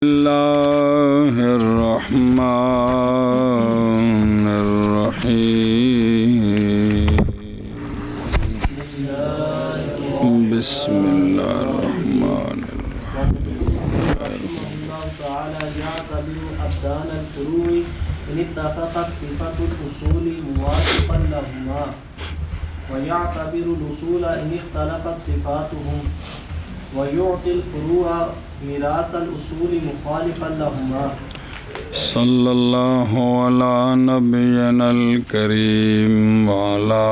اللہ الرحمن الرحیم بسم اللہ الرحمن تعالى يعتبر أبدان الفروع إن اتفقت صفة الأصول موافقا لهما ويعتبر الأصول إن اختلفت صفاتهم ويعطي الفروع میراث الأصول مخالفا لهما صلی اللہ علی نبینا الکریم وعلی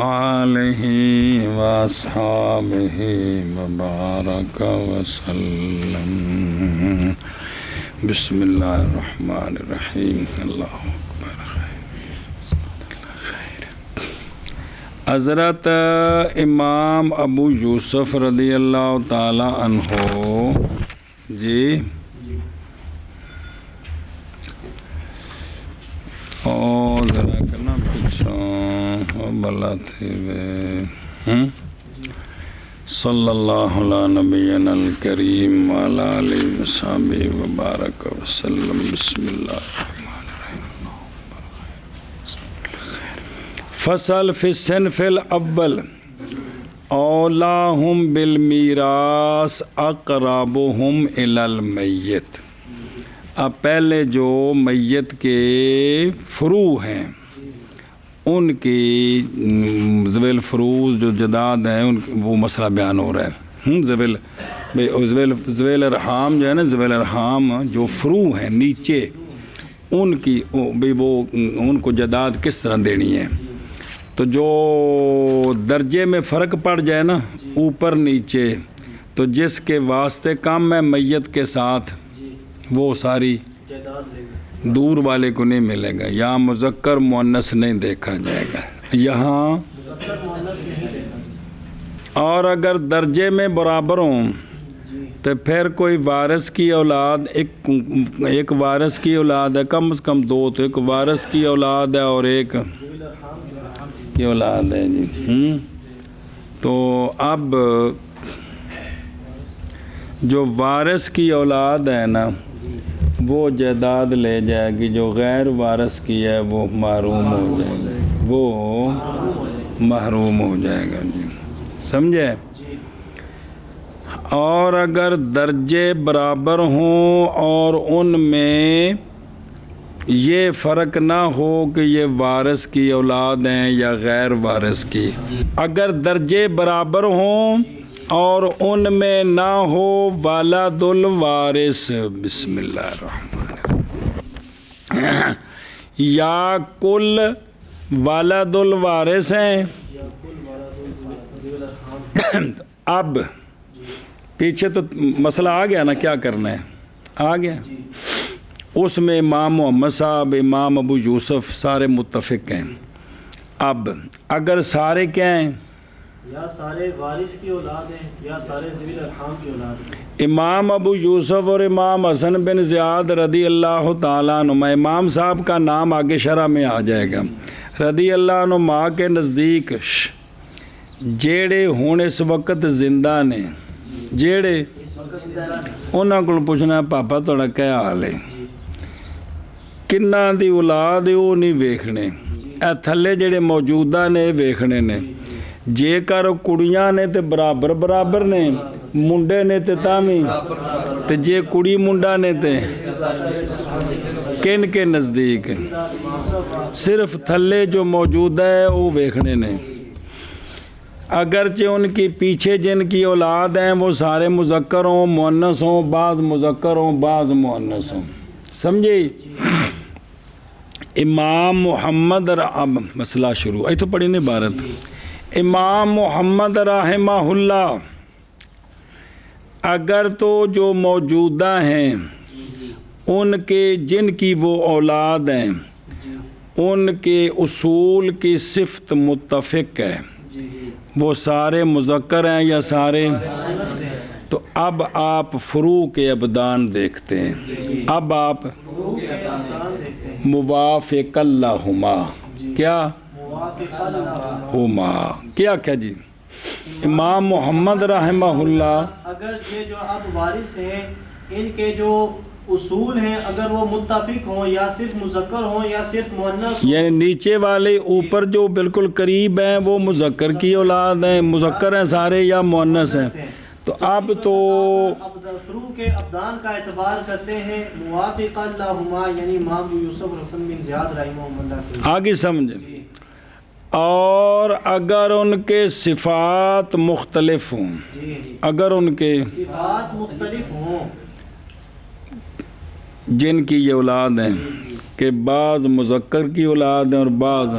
آلہ واصحابہ وبارک وسلم بسم اللہ الرحمن الرحیم اللہ اکبر حضرت امام ابو یوسف رضی اللہ تعالی عنہ جی ذرا کرنا پوچھو بلا تھے صلی اللہ علی نبینا الکریم وعلی آلہ وصحبہ وبارک وسلم بسم اللہ الرحمن الرحیم فصل فی الصنف الاول اولاہم بالمیراث اقربہم الی المیت۔ اب پہلے جو میت کے فروع ہیں ان کی ذوی الفروض جو جداد ہیں ان وہ مسئلہ بیان ہو رہا ہے۔ ذوی الارحام جو ہے نا، ذوی الارحام جو فروع ہیں نیچے ان کی وہ ان کو جداد کس طرح دینی ہے۔ تو جو درجے میں فرق پڑ جائے نا اوپر نیچے، تو جس کے واسطے کم ہے میت کے ساتھ وہ ساری دور والے کو نہیں ملے گا، یہاں مذکر مؤنث نہیں دیکھا جائے گا یہاں، اور اگر درجے میں برابر ہوں تو پھر کوئی وارث کی اولاد ایک وارث کی اولاد ہے، کم از کم دو، تو ایک وارث کی اولاد ہے اور ایک کی اولاد ہے جی۔ تو اب جو وارث کی اولاد ہے نا وہ جائیداد لے جائے گی، جو غیر وارث کی ہے وہ محروم ہو جائے گا، وہ محروم ہو جائے گا جی، سمجھے۔ اور اگر درجے برابر ہوں اور ان میں یہ فرق نہ ہو کہ یہ وارث کی اولاد ہیں یا غیر وارث کی، اگر درجے برابر ہوں اور ان میں نہ ہو ولد الوارث، بسم اللہ الرحمن الرحیم، یا کل ولد الوارث ہیں۔ اب پیچھے تو مسئلہ آ گیا نا، کیا کرنا ہے آ گیا، اس میں امام محمد صاحب، امام ابو یوسف سارے متفق ہیں۔ اب اگر سارے کیا ہیں، یا سارے وارث کی اولاد ہیں یا سارے ذوی الارحام کی اولاد ہیں۔ امام ابو یوسف اور امام حسن بن زیاد رضی اللہ تعالیٰ عنہ، امام صاحب کا نام آگے شرح میں آ جائے گا، رضی اللہ عنہ ماں کے نزدیک جیڑے ہون اس وقت زندہ نے، جیڑے انہاں کو پوچھنا پاپا تھوڑا کیا حال ہے، کنہ دی اولاد ہے وہ نہیں ویکھنے، اے تھلے جیڑے موجودہ نے ویکھنے نے، جے کر کڑیاں نے تے برابر برابر نے، منڈے نے تے تامی، تے جے کڑی منڈا نے تے کن کے نزدیک، صرف تھلے جو موجود ہے وہ ویکھنے نے، اگرچہ ان کی پیچھے جن کی اولاد ہیں وہ سارے مذکر ہوں مؤنث ہوں، بعض مذکر ہوں بعض مؤنث ہوں، سمجھے۔ امام محمد اب مسئلہ شروع ای تو پڑھی نہیں عبارت، امام محمد رحمہ اللہ اگر تو جو موجودہ ہیں ان کے جن کی وہ اولاد ہیں ان کے اصول کی صفت متفق ہے، وہ سارے مذکر ہیں یا سارے، تو اب آپ فروع کے ابدان دیکھتے ہیں، اب آپ موافق اللہما، کیا ہما، کیا جی امام محمد رحمہ اللہ اگر یہ جو اب وارث ہیں ان کے جو اصول ہیں اگر وہ متفق ہوں یا صرف مذکر ہوں یا صرف مؤنث ہوں. یعنی نیچے والے اوپر جو بالکل قریب ہیں وہ مذکر کی اولاد ہیں، مذکر ہیں سارے یا مؤنث ہیں. تو اب تو فروع کے ابدان کا اعتبار کرتے ہیں موافق اللہما یعنی امام ابو یوسف حسن بن زیاد رحمہ اللہ. آگے سمجھیں. اور اگر ان کے صفات مختلف ہوں، اگر ان کے صفات مختلف ہوں، جن کی یہ اولاد ہیں کہ بعض مذکر کی اولاد ہیں اور بعض،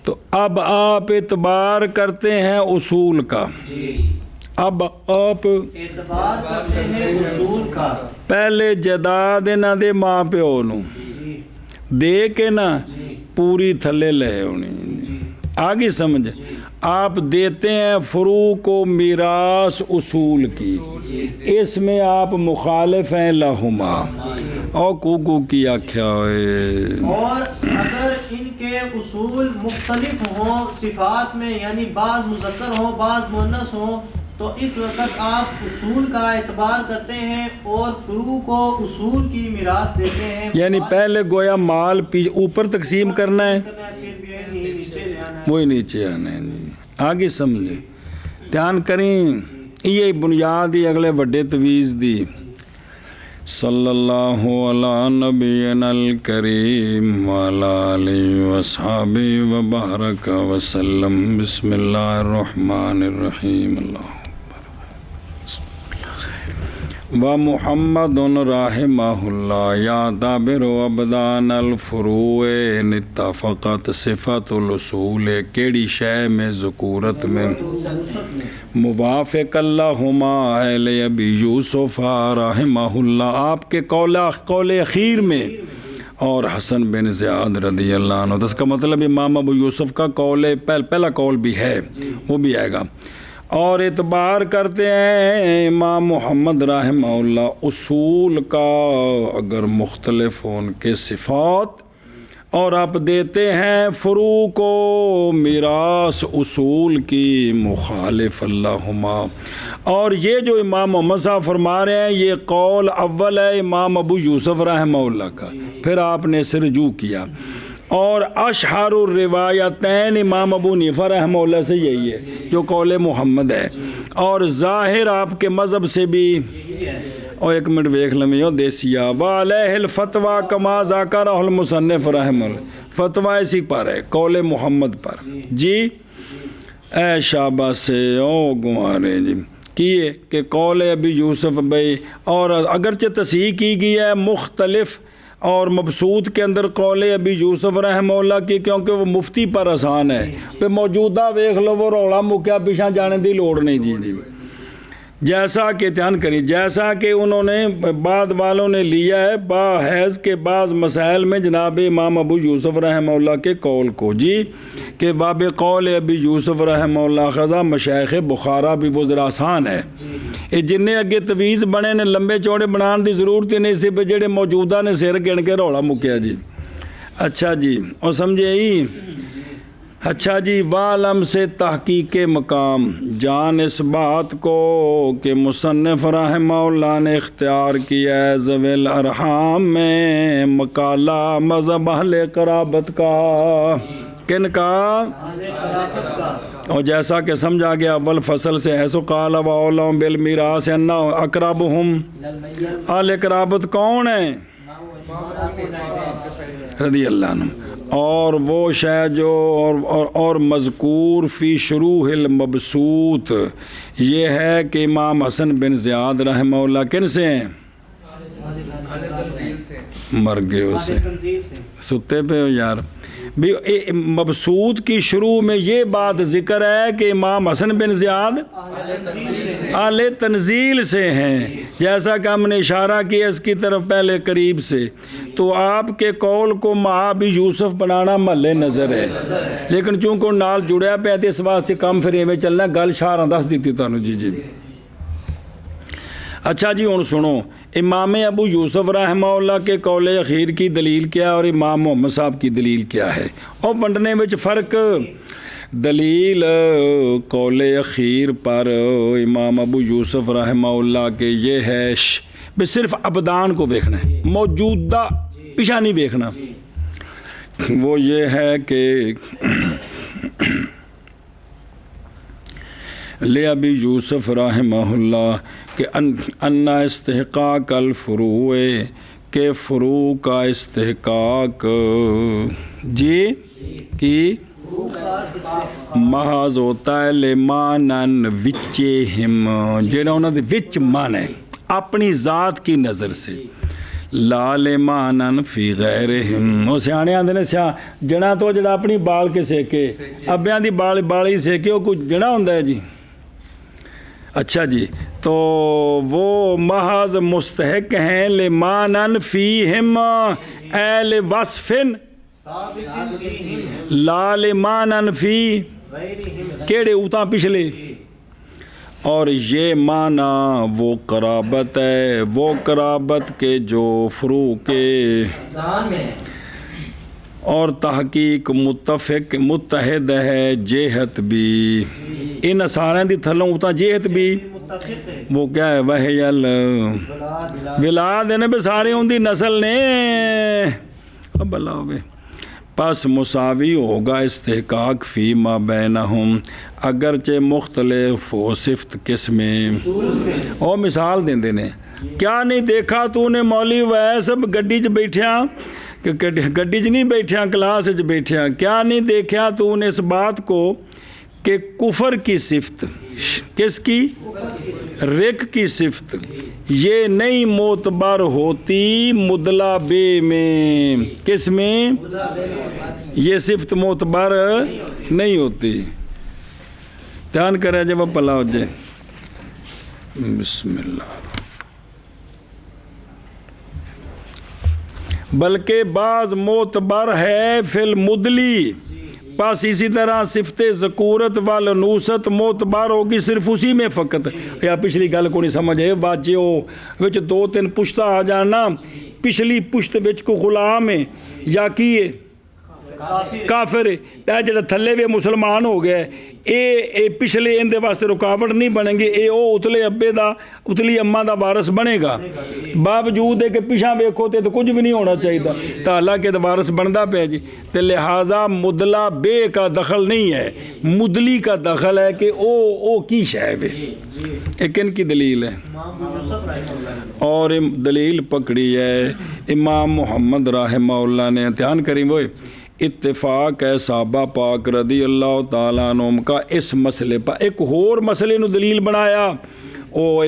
تو اب آپ اعتبار کرتے ہیں اصول کا. اب آپ اعتبار کرتے ہیں اصول کا. پہلے جداد نہ دے ماں پیو نو دے کے نا پوری تھلے لے ہونی. آگے سمجھے. آپ دیتے ہیں فروع کو میراث اصول کی، اس میں آپ مخالف ہیں لہما اور کو کی آکھیا ہوئے. اور اگر ان کے اصول مختلف ہوں صفات میں، یعنی بعض مذکر ہوں بعض مؤنث ہوں، تو اس وقت آپ اصول کا اعتبار کرتے ہیں اور فروع کو اصول کی میراث دیتے ہیں. یعنی پہلے گویا مال اوپر تقسیم کرنا ہے، وہی نیچے آنا ہے. آگے سمجھے. دھیان کریں، یہ بنیاد ہی اگلے بڑے تویز دی. صلی اللہ علی نبینا الکریم وعلی آلہ وصحبہ وبارک وسلم. بسم اللہ الرحمن الرحیم. اللہ و محمد رحمہ اللہ یا دابر ابدان الفروع اتفقت صفت الاصول. کیڑی شے میں ذکورت میں موافق اللہما اہل ابی یوسف رحمہ اللہ، آپ کے قول اخیر میں اور حسن بن زیاد رضی اللہ عنہ. اس کا مطلب امام ابو یوسف کا قول پہلا قول بھی ہے، وہ بھی آئے گا. اور اعتبار کرتے ہیں امام محمد رحمہ اللہ اصول کا اگر مختلف ہوں ان کے صفات، اور آپ دیتے ہیں فروع کو میراث اصول کی مخالف اللہما. اور یہ جو امام محمد صاحب فرما رہے ہیں یہ قول اول ہے امام ابو یوسف رحمہ اللہ کا، پھر آپ نے اسے رجوع کیا. اور اشہر الروایتین امام ابو حنیفہ رحمہ اللہ سے یہی ہے جو قول محمد ہے، اور ظاہر آپ کے مذہب سے بھی. اور ایک منٹ دیکھ لمیو دیسیا وعلیہ الفتویٰ کما ذکرہ المصنف رحمہ اللہ. فتویٰ اسی پر ہے قول محمد پر. جی اے شابہ سے او گمارے جی کیے کہ قول ابی یوسف بھائی، اور اگرچہ تصحیح کی گئی ہے مختلف اور مبسوط کے اندر قول ابی یوسف رحمہ اللہ کی، کیونکہ وہ مفتی پر آسان ہے. پہ موجودہ ویکھ لو وہ رولا مکیا پیچھا جانے دی لوڑ نہیں. جی جیسا کہ دھیان کریں، جیسا کہ انہوں نے بعد والوں نے لیا ہے باحیض کے بعض مسائل میں جناب امام ابو یوسف رحمہ اللہ کے قول کو. جی کہ باب قول ابی یوسف رحمہ اللہ خضا مشائخ بخارا بھی وہ ذرا آسان ہے. یہ جن اگے تویز بنے نے لمبے چوڑے بنان دی ضرورت ہی نہیں سی، جڑے موجودہ نے سر گن کے رولا مکیا. جی اچھا جی اور سمجھے ہی. اچھا جی والم سے تحقیق مقام جان اس بات کو کہ مصنف رحمہ اللہ نے اختیار کیا ہے ذوی الارحام میں مقالہ مذہب اہل قرابت کا. کن کا؟ اور جیسا کہ سمجھا گیا اول فصل سے ایسو قال و اولم بالمیراث ان اقربہم. اہل قرابت کون ہیں؟ رضی اللہ عنہ. اور وہ شے جو اور مذکور فی شروح المبسوط یہ ہے کہ امام حسن بن زیاد رحمہ اللہ کن سے ہیں؟ مر گئے اسے ستے پہ ہو یار. مبسوط کی شروع میں یہ بات ذکر ہے کہ امام حسن بن زیاد اہل تنزیل سے ہیں، جیسا کہ ہم نے اشارہ کیا اس کی طرف پہلے قریب سے. تو آپ کے قول کو ابی یوسف بنانا محل نظر ہے، لیکن چونکہ نال جڑیا پہ اس واسطے کم پھر ایویں چلنا گل شاراں دس دیتی تانوں. جی اچھا جی ہن سنو امام ابو یوسف رحمہ اللہ کے قول اخیر کی دلیل کیا اور امام محمد صاحب کی دلیل کیا ہے، اور ونڈنے وچ فرق. دلیل قول اخیر پر امام ابو یوسف رحمہ اللہ کے یہ ہے بس صرف ابدان کو دیکھنا ہے، موجودہ پیچھا نہیں دیکھنا. وہ یہ ہے کہ لے ابی یوسف رحمہ اللہ کہ ان استحقاق الفروع کے فروع کا استحقاق جی کی محض ہوتا ہے لمانن وچہم جہاں انہوں نے وچ مان ہے اپنی ذات کی نظر سے، لا لمانن فی غیرہم. وہ سیانے آندے نے جنا تو جڑا اپنی بال کے سیکے ابیاں دی بالی سیکے وہ کچھ جنا ہوندا ہے جی. اچھا جی، تو وہ محض مستحق ہیں لمانن فیہم اے لوصفن لا لمانن فی کیڑے اوتاں پچھلے. اور یہ معنی وہ قرابت ہے، وہ قرابت کے جو فروع کے اور تحقیق متحد ہے جہت بھی ان سارے دی تھلوں اتنا جہت بھی وہ کیا ہے وحیل ولاد نے بے سارے ان دی نسل نے اب اللہ ہوئے. پس مساوی ہوگا استحقاق فی ما بینہم اگرچہ مختلف و صفت قسمیں. اور مثال دیں دینے کیا نہیں دیکھا تو نے مولوی ویس اب گڈی چ بیٹھیا کہ گڈی چ نہیں بیٹھیا کلاس چ بیٹھیا، کیا نہیں دیکھا تو نے اس بات کو کہ کفر کی صفت کس کی رک کی صفت یہ نہیں معتبر ہوتی مدلا بے میں. کس میں یہ صفت معتبر نہیں ہوتی. دھیان کرے جب پلا ہو جائے. بسم اللہ. بلکہ بعض معتبر ہے فی المدلی، پس اسی طرح صفت ذکورت والانوثت معتبر ہوگی صرف اسی میں فقط. یا پچھلی گل کو نہیں سمجھے واجے ہو وچ دو تین پشتہ آ جانا، پچھلی پشت وچ کو غلام ہے یا کی ہے کافر ہے، اے جڑا تھلے وے مسلمان ہو گیا اے پچھلے ان دے واسطے رکاوٹ نہیں بنے گی، اے او اتلے ابے دا اتلی اماں دا وارث بنے گا. باوجود ہے کہ پیچھا ویکھو تے تو کچھ بھی نہیں ہونا چاہیے تو اللہ کے وارث بندا پیا جی. تے لہٰذا مدلا بے کا دخل نہیں ہے، مدلی کا دخل ہے کہ او کی شے ہے. ایک ان کی دلیل ہے اور دلیل پکڑی ہے امام محمد رحمہ اللہ نے. دھیان کریں وہ اتفاق ہے صحابہ پاک رضی اللہ تعالیٰ عنہم کا اس مسئلے پر. ایک اور مسئلے نو دلیل بنایا وہ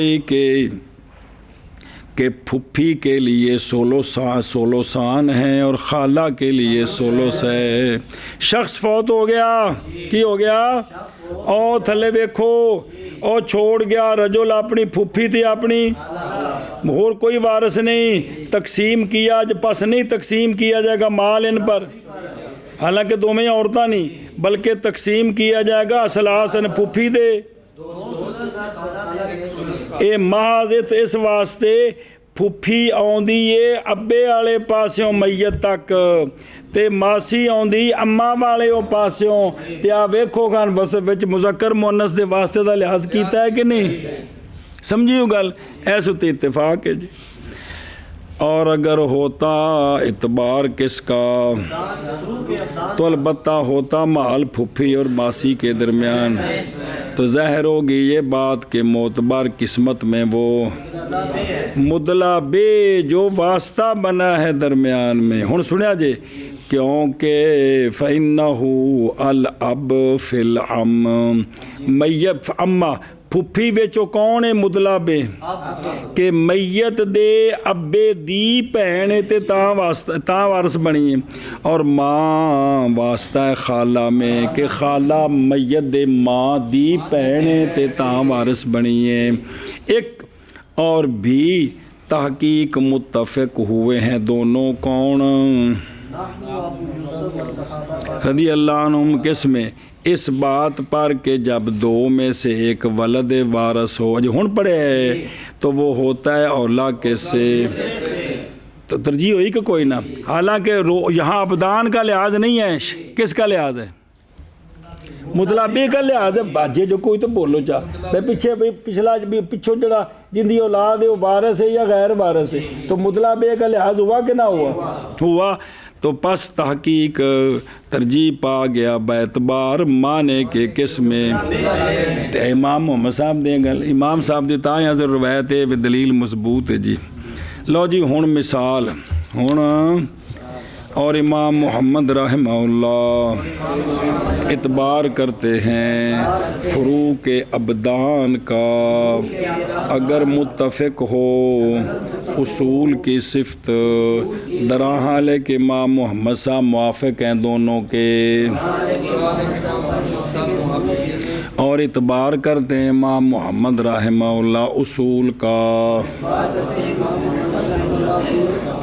کہ پھپھی کے لیے 16 سان ہیں اور خالہ کے لیے 16 ہے. شخص فوت ہو گیا کی ہو گیا او تھلے ویکھو او چھوڑ گیا رجل اپنی پھپھی تھی اپنی اور کوئی وارث نہیں، تقسیم کیا پس نہیں تقسیم کیا جائے گا مال ان پر، حالانکہ دو میں عورتیں نہیں بلکہ تقسیم کیا جائے گا اصلاحاً پھپھی دے. اے محض اس واسطے پھپھی آندی ہے ابے والے پاسوں میت تک تے ماسی آندی اماں والے پاسوں. تے آ ویکھو خان بس وچ مذکر مؤنث دے واسطے دا لحاظ کیتا ہے کہ نہیں؟ سمجھیو گل ایسے تے اتفاق ہے جی. اور اگر ہوتا اعتبار کس کا تو البتہ ہوتا محل پھپھی اور ماسی کے درمیان، تو ظاہر ہوگی یہ بات کہ معتبر قسمت میں وہ مدلا بے جو واسطہ بنا ہے درمیان میں. ہن سنیا جے کیونکہ فَإِنَّهُ الْأَبْ فِي الْعَمْ میت اما پھپھی وچو کون ہے مدلا بے کہ میت دے ابے دی بہن تے تاں وارث بنی ہے، اور ماں واسطہ ہے خالہ میں کہ خالہ میت دے ماں دی بہن تے تاں وارث بنی ہے. ایک اور بھی تحقیق متفق ہوئے ہیں دونوں کون رضی اللہ عنہم کس میں اس بات پر کہ جب دو میں سے ایک ولد وارث ہو جو ہن پڑے تو وہ ہوتا ہے اولا کے سے. تو ترجیح ہوئی کہ کوئی نہ، حالانکہ یہاں ابدان کا لحاظ نہیں ہے، کس کا لحاظ ہے؟ مطلب بے کا لحاظ ہے باجے جو کوئی تو بولو چاہ بھائی پیچھے بھی پچھلا بھی پچھو جڑا جن دی اولاد ہے وہ وارث ہے یا غیر وارث ہے تو مطلب بے کا لحاظ ہوا کہ نہ ہوا تو پس تحقیق ترجیح پا گیا باعتبار معنی کے قسم میں امام محمد صاحب دیں گل امام صاحب دی تاں حضر روایت ہے دلیل مضبوط ہے جی لو جی ہن مثال ہن اور امام محمد رحمہ اللہ اعتبار کرتے ہیں فروق ابدان کا اگر متفق ہو اصول کی صفت درا حال ہے کہ امام محمد صاحب موافق ہیں دونوں کے اور اعتبار کرتے ہیں امام محمد رحمہ اللہ اصول کا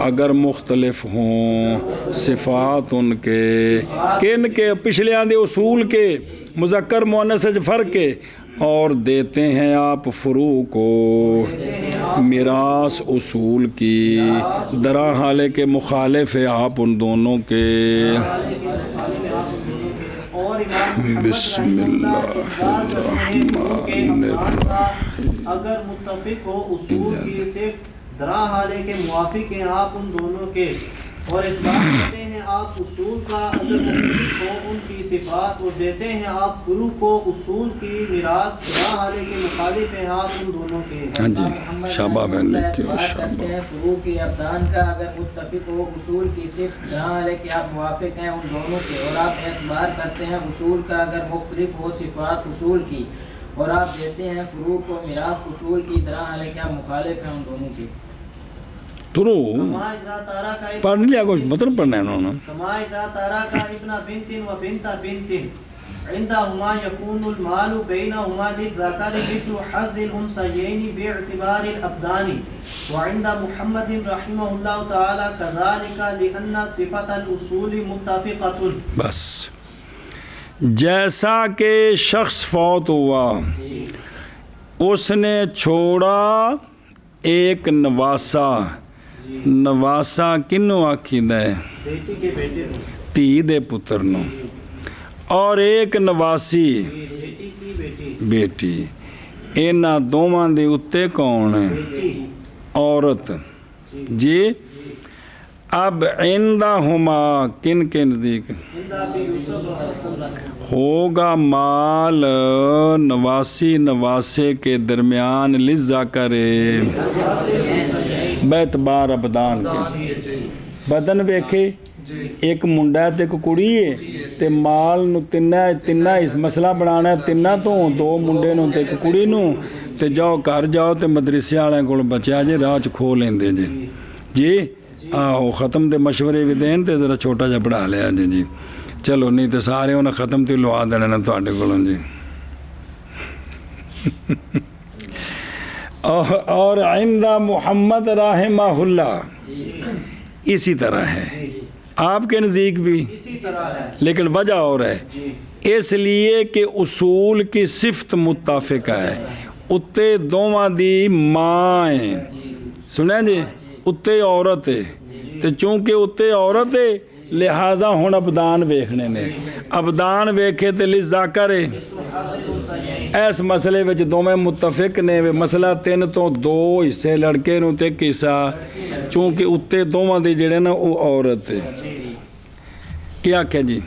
اگر مختلف ہوں صفات ان کے کن کے پچھلے آندے اصول کے مذکر مؤنث فرق کے اور دیتے ہیں آپ فروع کو میراث اصول کی درا حال کے مخالف ہے آپ ان دونوں کے بسم اللہ الرحمن الرحیم اگر متفق ہو اصول کی صرف درا حالے کے موافق ہیں آپ ان دونوں کے اور اعتبار کرتے ہیں آپ اصول کا اگر مختلف ہو ان کی صفات اور دیتے ہیں آپ فروع کو اصول کی میراث درا حالے کے مخالف ہیں آپ ان دونوں کے ہاں جی شابہ بہن لکھیو کرتے ہیں فروع کی ابدان کا اگر متفق ہو اصول کی صرف درا حالے کے آپ موافق ہیں ان دونوں کے اور آپ اعتبار کرتے ہیں اصول کا اگر مختلف ہو صفات اصول کی اور آپ دیتے ہیں فروع کو میراث اصول کی درا حالے کے آپ مخالف ہیں ان دونوں کے ترو پڑھ لیا کچھ مطلب پڑھنا ہے انہوں نے کما اذا تارک ابن بنت و بنت بنت عندهما يكون المال بينهما للذكر مثل حظ الانثيين باعتبار الابدان وعند محمد رحمه الله تعالى كذلك لان صفة الاصول متفقة بس جیسا کہ شخص فوت ہوا اس نے چھوڑا ایک نواسا نواسا کنوں آکھیندہ ہے بیٹی کے بیٹے تی دے پتر نو اور ایک نواسی بیٹی کی بیٹی بیٹی اینا دوواں دے اتے کون ہے بیٹی عورت جی اب عندہما کن کے نزدیک عندہ بھی یوسف ہوگا مال نواسی نواسے کے درمیان لذکر بیتبار ابدان کے بدن ویکھے ایک منڈا تے ایک کڑی ہے تے مال نو تینہ اس مسئلہ بنانا ہے تینہ تو دو منڈے نو تے ایک کڑی نو تے جاؤ گھر جاؤ تے مدرسے والے کول بچیا جے راہ چ کھو لیندے جی آہو ختم دے مشورے بھی دین تے ذرا چھوٹا جا پڑھا لیا جی چلو نہیں تے سارے انہیں ختم تے لوا دینا تواڈے کولوں جی اور عند محمد رحمہ اللہ اسی طرح ہے آپ کے نزدیک بھی اسی طرح ہے لیکن وجہ اور ہے اس لیے کہ اصول کی صفت متفق ہے اتے دوواں دی ماں ہے سنیں جی اتے عورت ہے تو چونکہ اتے عورت ہے لہٰذا ہن ابدان ویکھنے نے ابدان ویکھے تے لذکر ہے اس مسئلے وچ دوویں متفق نے مسئلہ 3 تو 2 حصے لڑکے نوں تے حصہ چونکہ اتے دوواں دے جڑے نا او عورت ہے کیا کہ جی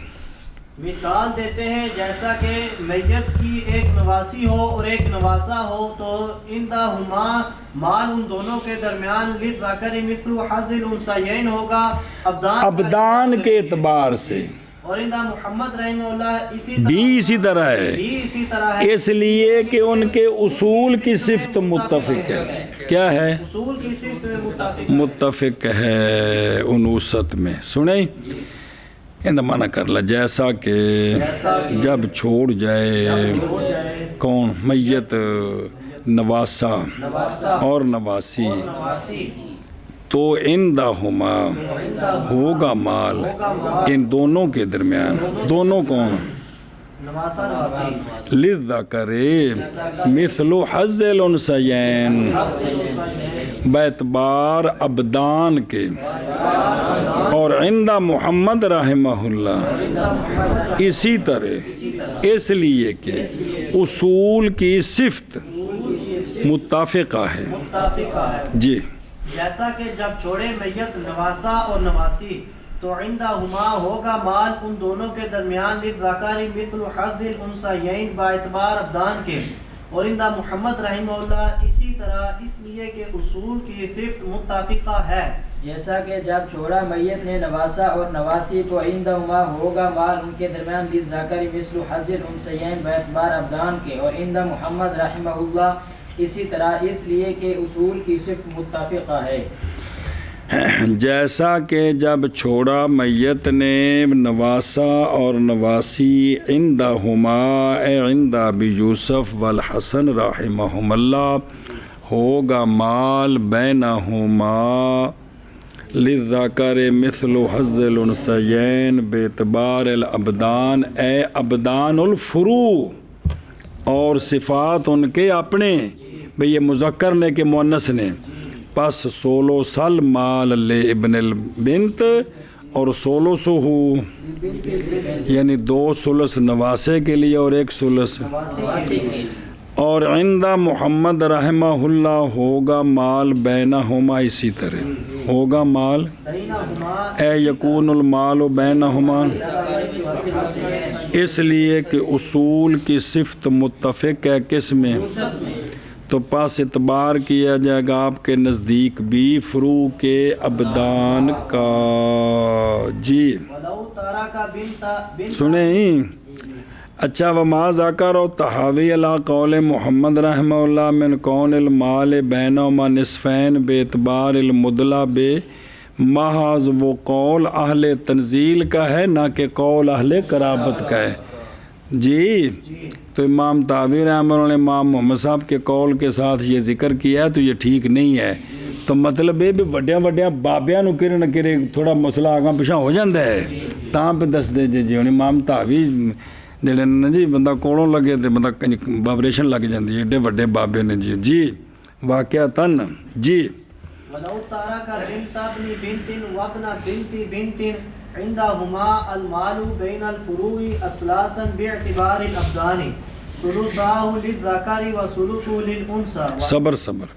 مثال دیتے ہیں جیسا کہ میت کی ایک نواسی ہو اور ایک نواسا ہو تو عندہما مال ان دونوں کے درمیان للذکر مثل حظ الانثیین ہوگا ابدان کے اعتبار سے اور عند محمد رحمہ اللہ اسی طرح ہے اس لیے کہ ان کے اصول کی صفت متفق ہے کیا ہے اصول کی صفت میں متفق ہے انوست میں سنیں اندہ منع کر لا جیسا کہ جب چھوڑ جائے کون میت نواسا اور نواسی تو عندہما ہوگا مال ان دونوں کے درمیان دونوں کون لذکر مثل حظ الانثیین بیتبار ابدان کے اور عندہ محمد رحمہ اللہ اسی طرح، اس لیے کہ اصول کی صفت متفقہ ہے. متفقہ ہے. جی جیسا کہ جب چھوڑے میت نواسا اور نواسی تو عندہما ہوگا مال ان دونوں کے درمیان للذکر مثل حظ الانثیین باعتبار ابدان کے، اور عندہ محمد رحمہ اللہ اسی طرح اس لیے کہ اصول کی صفت متفقہ ہے. جیسا کہ جب چھوڑا میت نے نواسا اور نواسی تو عندہما ہوگا مال ان کے درمیان للذکر مثل حظ الانثیین باعتبار ابدان کے، اور عندہ محمد رحمہ اللہ اسی طرح اس لیے کہ اصول کی صفت متفقہ ہے. جیسا کہ جب چھوڑا میت نے نواسا اور نواسی عندہما اے عند ابی یوسف والحسن رحمہم اللہ ہوگا مال بینہما للذکر مثل حظ الانثیین باعتبار الابدان اے ابدان الفروع، اور صفات ان کے اپنے، بھئی یہ مذکر نے کہ مؤنث نے. پس 16 سل مال لے ابن البنت اور 16 ہو، یعنی 2 ثلث نواسے کے لیے اور 1 ثلث. اور عندہ محمد رحمہ اللہ ہوگا مال بینہما اسی طرح ہوگا مال اے یکون المال بینہما، اس لیے کہ اصول کی صفت متفق ہے کس میں، تو پاس اعتبار کیا جائے گا آپ کے نزدیک بھی فروع کے ابدان کا. جی سنیں. اچھا وما ذکر و تحاوی علی قول محمد رحمہ اللہ من کون المال بینہما نصفین باعتبار المدلہ بے محض وہ قول اہل تنزیل کا ہے نہ کہ قول اہل قرابت کا ہے. جی تو امام طحاوی رحمہ اللہ نے امام محمد صاحب کے قول کے ساتھ یہ ذکر کیا ہے تو یہ ٹھیک نہیں ہے. تو مطلب یہ بھی وڈیاں وڈیاں بابیاں نو کرے نہ کرے تھوڑا مسئلہ آگاں پیچھا ہو جاتا ہے تاں پہ دس دے جی ہوں امام طحاوی جڑے نا جی بندہ کولوں لگے تو بندہ وائبریشن لگ جاتی ہے ایڈے وڈے بابے نے. جی جی واقعتاً. جی ولو تارک بنت ابن بنت وابن بنت بنت عندهما المال بين الفروع اثلاثا باعتبار الابدان ثلثاه للذكر وثلثه للانثى. صبر.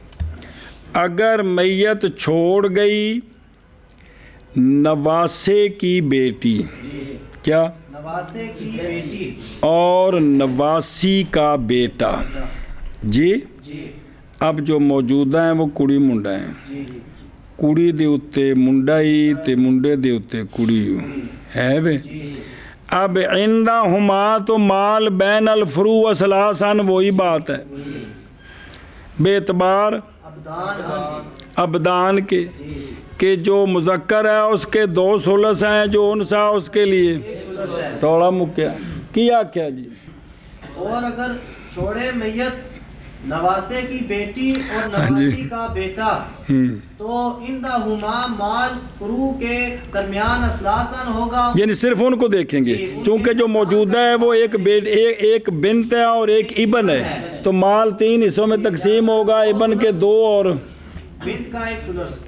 اگر میت چھوڑ گئی نواسے کی بیٹی، کیا نواسے کی بیٹی اور نواسی کا بیٹا، جی اب جو موجودہ ہیں وہ کڑی منڈا ہیں. کڑی دے اتے منڈا ہی تے منڈے دے اتے کڑی ہے وے. اب عندہما تو مال بین الفروع ثلاثاً وہی بات ہے بے اعتبار ابدان کے کہ جو مذکر ہے اس کے 2 ثلث ہیں، جو انثیٰ اس کے لیے روڑا مکیا کیا کیا. جی اور اگر چھوڑے میت نواسے کی بیٹی اور نواسی کا بیٹا تو عندہما مال فروع کے درمیان اثلاثاً ہوگا، یعنی صرف ان کو دیکھیں گے چونکہ جو موجودہ ہے وہ ایک بنت ہے اور ایک ابن ہے تو مال 3 حصوں میں تقسیم ہوگا، ابن کے 2 اور بنت کا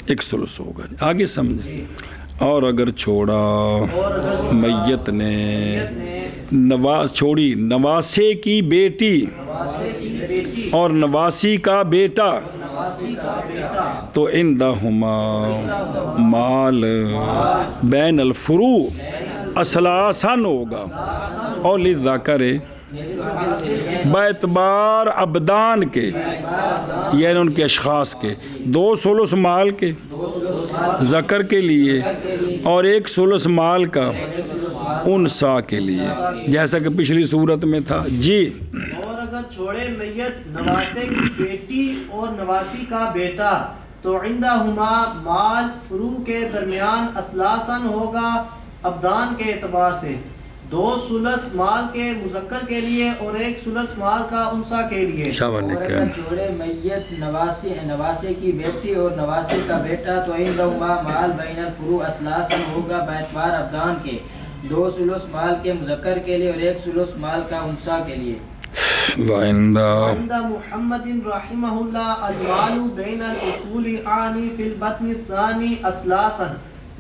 1 ثلث ہوگا. آگے سمجھیں. اور اگر چھوڑا میت نے چھوڑی نواسے کی بیٹی اور نواسی کا بیٹا تو عندہما مال بین الفروع اثلاثاً ہوگا اور للذکر باعتبار ابدان کے، یعنی ان کے اشخاص کے 2 ثلث مال کے ذکر کے لیے اور 1 ثلث مال کا انثیٰ کے لیے، جیسا کہ پچھلی صورت میں تھا. جی اور اگر چھوڑے میت نواسے کی بیٹی اور نواسی کا بیٹا تو عندہما مال فروع کے درمیان اثلاثاً ہوگا ابدان کے اعتبار سے، 2 ثلث مال کے مذکر کے لیے اور 1 ثلث مال کا انثیٰ کے لیے. اور اگر چھوڑے میت نواسے کی بیٹی اور نواسی کا بیٹا تو عندہما مال بین الفروع اثلاثاً ہوگا باعتبار ابدان کے، 2 ثلث مال کے مذکر کے لیے اور 1 ثلث مال کا انثیٰ کے لیے. وعند محمد رحمہ اللہ المال بین الاصول عانی فی البطن الثانی اثلاثاً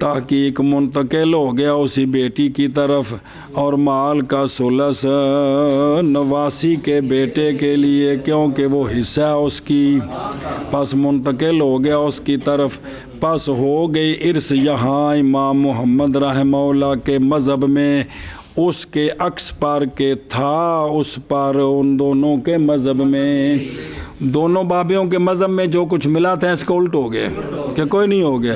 تحقیق منتقل ہو گیا اسی بیٹی کی طرف، اور مال کا ثلث نواسی کے بیٹے کے لیے، کیونکہ وہ حصہ ہے اس کی، پس منتقل ہو گیا اس کی طرف۔ پس ہو گئی ارث یہاں امام محمد رحمہ اللہ کے مذہب میں اس کے عکس پر کہ تھا اس پر ان دونوں کے مذہب میں، دونوں بابیوں کے مذہب میں جو کچھ ملا تھا اس کا الٹ ہو گیا کہ کوئی نہیں ہو گیا،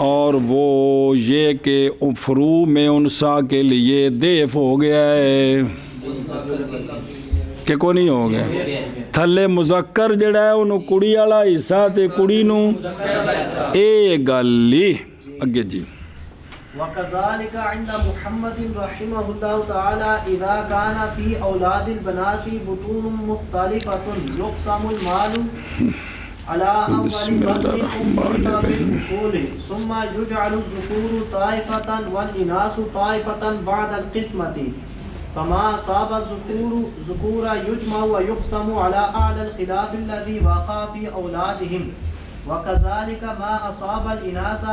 اور وہ یہ کہ فروع میں انسا کے لیے دیف ہو گیا ہے کہ کوئی نہیں ہو گیا۔ تھلے مذکر جڑا ہے انہوں کڑی والا حصہ تے کڑی نو اے گلی اگے جی۔ وَكَذَلِكَ عِنْدَ محمد رحمہ اللہ تعالی اذا كان في اولاد البنات بطون مختلفة يقسم المال على اول بطن مختلفة بالأصول ثم يجعل الذكور طائفة والإناث طائفة بعد القسمة فما أصاب الذكور يجمع ويقسم على أعلى الخلاف الذي وقع في أولادهم وكذلك ما أصاب الإناث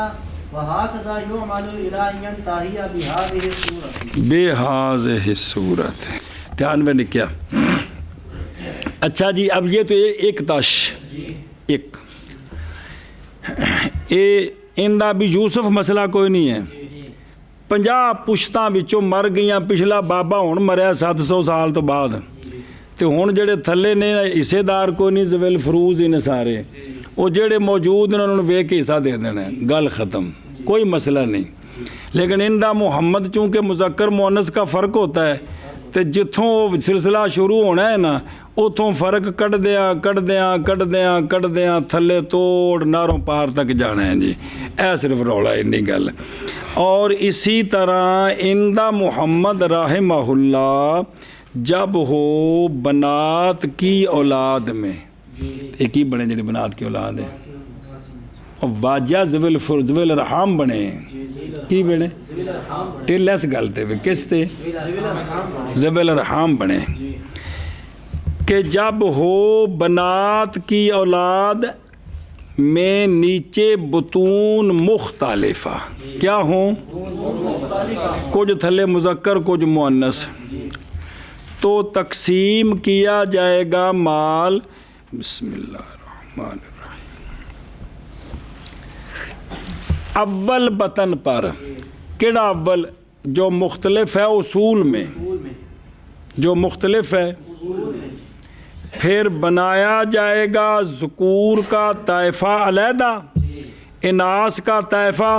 وهكذا يعمل إلى أن ينتهي بهذه الصورة بهذه الصورت۔ دھیان میں نے کیا؟ اچھا جی، اب یہ تو ایک تاش ایک اندہ بھی یوسف مسئلہ کوئی نہیں ہے، 50 پشتاں وچوں مر گئیاں، پچھلا بابا ہن مریا 700 سال تو بعد، تے ہن جڑے تھلے نے حصے دار کوئی نہیں، ذویل فروز ہی نے سارے، وہ جڑے موجود نے انہوں نے ویکھ کے حصہ دے دینا ہے، گل ختم، کوئی مسئلہ نہیں۔ لیکن اندہ محمد چونکہ مذکر مؤنث کا فرق ہوتا ہے، تے جتھوں سلسلہ شروع ہونا ہے نا اتھوں فرق کٹ دیاں تھلے توڑ ناروں پار تک جانا ہے جی، اے صرف رولا انی گل۔ اور اسی طرح اندہ محمد رحمہ اللہ جب ہو بنات کی اولاد میں، ایک ہی بنے جڑے بنات کی اولاد ہیں، اور واجہ ذویل الرحام بنے، کی بنے ٹیلیس گلتے ہوئے کس تے ذویل الرحام بنے، کہ جب ہو بنات کی اولاد میں نیچے بطون مختلفہ کیا ہوں، کچھ تھلے مذکر کچھ مؤنث، تو تقسیم کیا جائے گا مال۔ بسم اللہ الرحمن الرحیم۔ اول بطن پر کیڑا اول جو مختلف ہے اصول میں، جو مختلف ہے، پھر بنایا جائے گا ذکور کا طائفہ علیحدہ، اناس کا طائفہ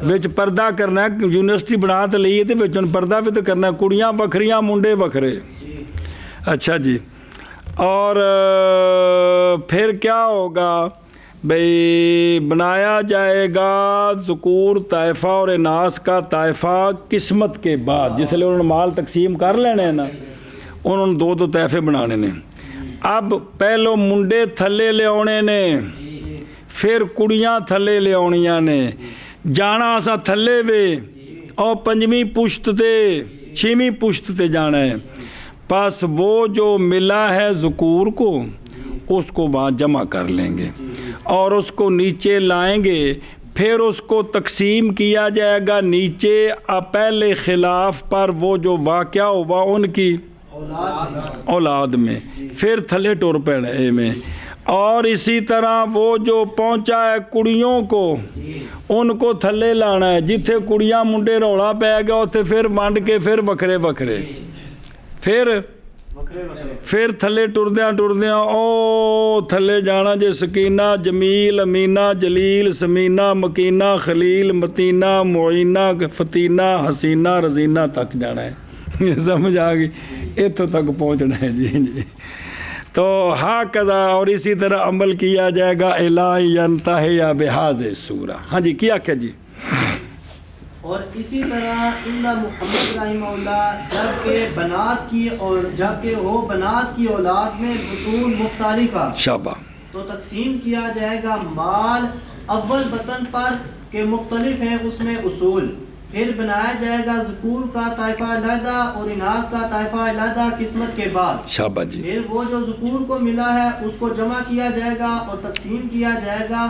وچ پردہ کرنا ہے، یونیورسٹی بنا تو لئیے تو وچ پردہ بھی تو کرنا ہے، کڑیاں بکھریاں منڈے بکھرے۔ اچھا جی، اور پھر کیا ہوگا بھئی، بنایا جائے گا ذکور طائفہ اور اناس کا طائفہ قسمت کے بعد، جس لئے انہوں نے مال تقسیم کر لینے ہیں نا، انہوں نے دو طائفے بنانے نے۔ اب پہلو منڈے تھلے لے آنے نے، پھر کڑیاں تھلے لے آنیاں نے، جانا اسا تھلے وے اور 5ویں پشت تے 6ویں پشت تے جانا ہے، پس وہ جو ملا ہے ذکور کو اس کو وہاں جمع کر لیں گے اور اس کو نیچے لائیں گے، پھر اس کو تقسیم کیا جائے گا نیچے پہلے خلاف پر وہ جو واقعہ ہوا ان کی اولاد میں، پھر تھلے ٹور پیڑے میں، اور اسی طرح وہ جو پہنچا ہے کڑیوں کو ان کو تھلے لانا ہے، جتھے کڑیاں منڈے روڑا پہ گیا ہوتے پھر وانڈ کے پھر وکھرے وکھرے، پھر تھلے ٹردیاں او تھلے جانا جے سکینہ جمیل امینہ جلیل سمینہ مکینہ خلیل متینہ معینہ فتینہ حسینہ رزینہ تک جانا ہے، سمجھ آگئی، اتھوں تک پہنچنا ہے جی جی۔ تو ہاں قضا، اور اسی طرح عمل کیا جائے گا الہی ینتہی بہذہ الصورہ۔ ہاں جی کیا کیا جی؟ اور اسی طرح اندہ محمد رحمہ اللہ جبکہ وہ بنات کی اولاد میں بطون مختلفہ شابہ، تو تقسیم کیا جائے گا مال اول بطن پر کہ مختلف ہیں اس میں اصول، پھر بنایا جائے گا ذکور کا طائفہ علیحدہ اور اناس کا طائفہ علیحدہ قسمت کے بعد، شابہ جی، پھر وہ جو ذکور کو ملا ہے اس کو جمع کیا جائے گا اور تقسیم کیا جائے گا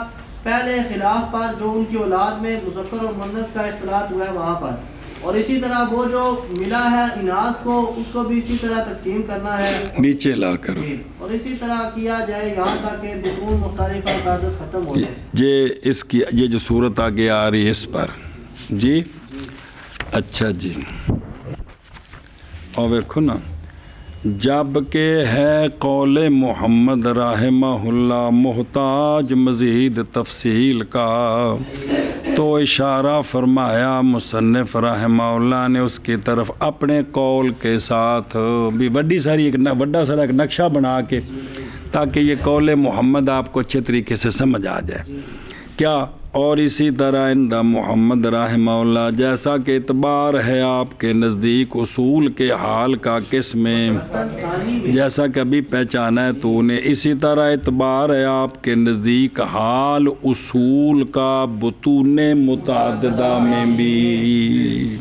پہلے خلاف پر جو ان کی اولاد میں مذکر اور مؤنث کا اختلاط ہوا ہے وہاں پر، اور اسی طرح وہ جو ملا ہے اناث کو اس کو بھی اسی طرح تقسیم کرنا ہے نیچے لا کر، اور اسی طرح کیا جائے یہاں تک کہ بطون مختلف تعداد ختم ہو جائے. یہ جو صورت آگے آ رہی ہے اس پر جی. اچھا جی، اور دیکھو نا، جب کہ ہے قول محمد رحمہ اللہ محتاج مزید تفصیل کا، تو اشارہ فرمایا مصنف رحمہ اللہ نے اس کی طرف اپنے قول کے ساتھ بھی بڑی ساری بڑا سارا ایک نقشہ بنا کے، تاکہ یہ قول محمد آپ کو اچھے طریقے سے سمجھ آ جائے کیا. اور اسی طرح عند محمد رحمہ اللہ، جیسا کہ اعتبار ہے آپ کے نزدیک اصول کے حال کا کس میں، جیسا کہ ابھی پہچانا ہے تو نے، اسی طرح اعتبار ہے آپ کے نزدیک حال اصول کا بطون متعددہ میں بھی.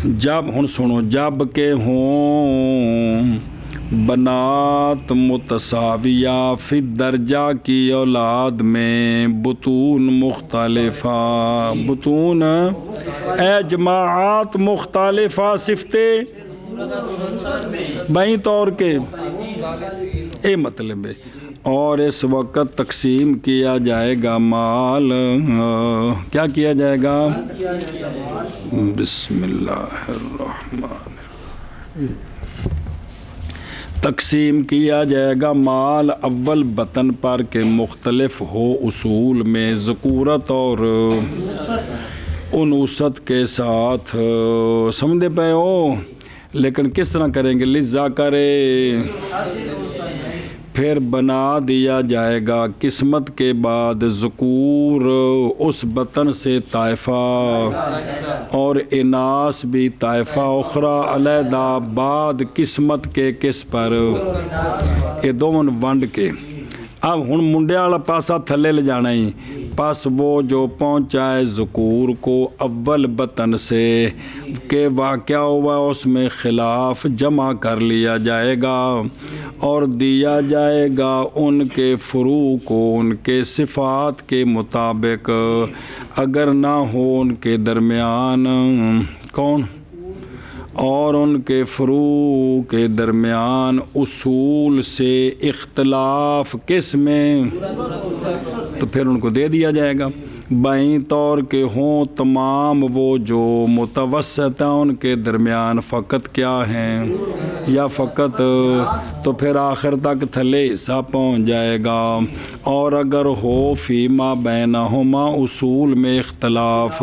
جب ہن سنو، جب کہ ہوں بنات متساویہ فی درجہ کی اولاد میں بطون مختلفہ، بطون اے جماعات مختلفہ صفتے بئی طور کے، اے مطلب ہے. اور اس وقت تقسیم کیا جائے گا مال، کیا کیا جائے گا؟ بسم اللہ الرحمن الرحیم. تقسیم کیا جائے گا مال اول بطن پر کے مختلف ہو اصول میں ذکورت اور انوثت کے ساتھ. سمجھے پے ہو؟ لیکن کس طرح کریں گے؟ لذا کرے، پھر بنا دیا جائے گا قسمت کے بعد ذکور اس بطن سے طائفہ اور اناث بھی طائفہ اخرى علیحدہ بعد قسمت کے کس پر، یہ دونوں ونڈ کے. اب ہن منڈے والا پاسا تھلے لے جانا ہی، پس وہ جو پہنچا ہے ذکور کو اول بطن سے کہ واقعہ ہوا اس میں خلاف جمع کر لیا جائے گا اور دیا جائے گا ان کے فروع کو ان کے صفات کے مطابق، اگر نہ ہو ان کے درمیان کون، اور ان کے فروع کے درمیان اصول سے اختلاف کس میں، تو پھر ان کو دے دیا جائے گا. بائیں طور کے ہوں تمام وہ جو متوسط ہیں ان کے درمیان فقط کیا ہیں یا فقط، تو پھر آخر تک تھلے حصہ پہنچ جائے گا. اور اگر ہو فیما بینہما اصول میں اختلاف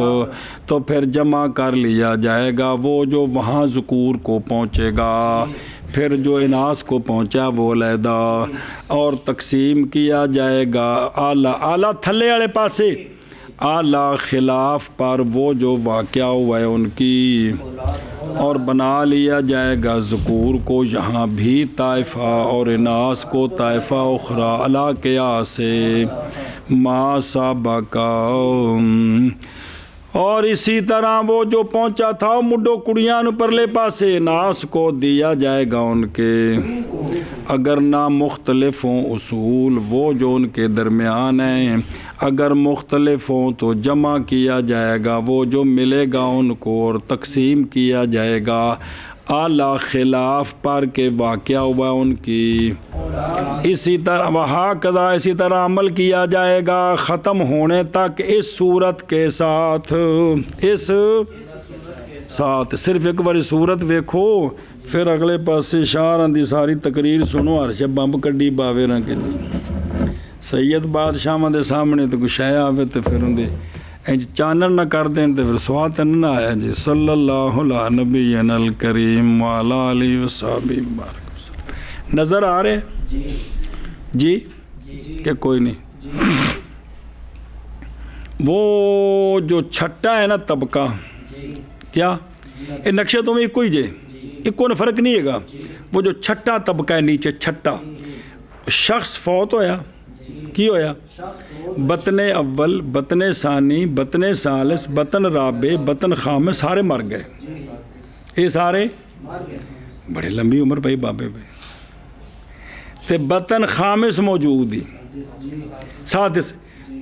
تو پھر جمع کر لیا جائے گا وہ جو وہاں ذکور کو پہنچے گا، پھر جو اناث کو پہنچا وہ علیحدہ، اور تقسیم کیا جائے گا اعلیٰ تھلے والے پاسے اعلیٰ خلاف پر وہ جو واقعہ ہوا ہے ان کی، اور بنا لیا جائے گا ذکور کو یہاں بھی طائفہ اور اناث کو طائفہ اخرى علی قیاس سے ما سابقہ. اور اسی طرح وہ جو پہنچا تھا مڈو کڑیاں پرلے پاسے اناث کو دیا جائے گا ان کے، اگر نہ مختلف ہوں اصول وہ جو ان کے درمیان ہیں، اگر مختلف ہوں تو جمع کیا جائے گا وہ جو ملے گا ان کو اور تقسیم کیا جائے گا اعلیٰ خلاف پر کے واقعہ ہوا ان کی. اسی طرح وہاں قضا اسی طرح عمل کیا جائے گا ختم ہونے تک اس صورت کے ساتھ، اس ساتھ صرف ایک بار صورت ویکھو پھر اگلے پاسے شاہ دی ساری تقریر سنو. ہر شب بمب کڈی باوے رنگ کے سید بادشاہ دے سامنے تو کچھ ہے آوے تو پھر ان دے چانن نہ کر دیں تو پھر سوات نہ آیا جی. صلی اللہ علیہ نبینا الکریم وعلی آلہ وصحبہ بارک وسلم. نظر آ رہے جی کہ کوئی نہیں؟ وہ جو چھٹا ہے نا طبقہ، کیا یہ نقشے تو میں کوئی جے ایک کوئی فرق نہیں ہے گا. وہ جو چھٹا طبقہ ہے نیچے چھٹا شخص فوت ہویا، کی ہویا؟ بطن اول، بطن ثانی، بطن ثالث، بطن رابع، بطن خامس سارے مر گئے. یہ سارے بڑے لمبی عمر بھائی بابے بھائی. تے بطن خامس موجود ہی، سادس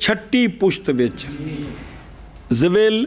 ਛੱਟੀ ਪੁਸ਼ਤ ਵਿੱਚ ਜ਼ਵਿਲ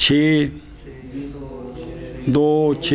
6 2 6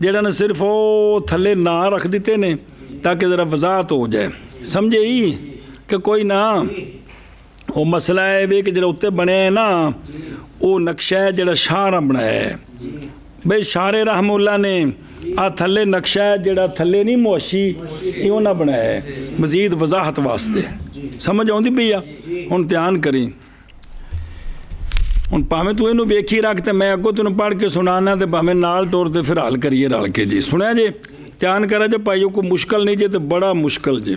ਜਿਹੜਾ ਨੇ ਸਿਰਫ ਉਹ ਥੱਲੇ ਨਾਂ ਰੱਖ ਦਿੱਤੇ ਨੇ ਤਾਂ ਕਿ ਜ਼ਰਾ ਵਜ਼ਾਹਤ ਹੋ ਜਾਏ ਸਮਝੇ ਹੀ ਕਿ ਕੋਈ ਨਾ ਉਹ ਮਸਲਾ ਹੈ ਵੀ ਕਿ ਜਿਹੜਾ ਉੱਤੇ ਬਣਿਆ ਹੈ ਨਾ ਉਹ ਨਕਸ਼ਾ ਹੈ ਜਿਹੜਾ ਸ਼ਾਹ ਨੇ ਬਣਾਇਆ ਹੈ ਬਈ ਸ਼ਾਰੇ ਰਹਿਮੁੱਲਾ ਨੇ ਆ ਥੱਲੇ ਨਕਸ਼ਾ ਹੈ ਜਿਹੜਾ ਥੱਲੇ ਨਹੀਂ ਮੁਹਸ਼ੀ ਇਹ ਉਹਨਾਂ ਬਣਾਇਆ ਹੈ ਮਜ਼ੀਦ ਵਜ਼ਾਹਤ ਵਾਸਤੇ ਸਮਝ ਆਉਂਦੀ ਪਈ ਆ ਹੁਣ ਧਿਆਨ ਕਰੀ ਹੁਣ ਭਾਵੇਂ ਤੂੰ ਇਹਨੂੰ ਵੇਖੀ ਰੱਖ ਤੇ ਮੈਂ ਅੱਗੋਂ ਤੈਨੂੰ ਪੜ੍ਹ ਕੇ ਸੁਣਾਣਾ ਤੇ ਭਾਵੇਂ ਨਾਲ ਤੌਰ ਤੇ ਫਿਰ ਹੱਲ ਕਰੀਏ ਰਲ ਕੇ ਜੀ ਸੁਣਿਆ ਜੇ ਧਿਆਨ ਕਰਾ ਜੇ ਭਾਈਓ ਕੋਈ ਮੁਸ਼ਕਲ ਨਹੀਂ ਜੇ ਤੇ ਬੜਾ ਮੁਸ਼ਕਲ ਜੇ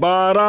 12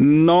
9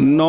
9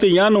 ਧੀਆਂ ਨੂੰ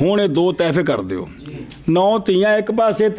ਹੁਣ ਇਹ 2 ਤੈਫੇ ਕਰ ਦਿਓ 9 ਧੀਆਂ ਇੱਕ ਪਾਸੇ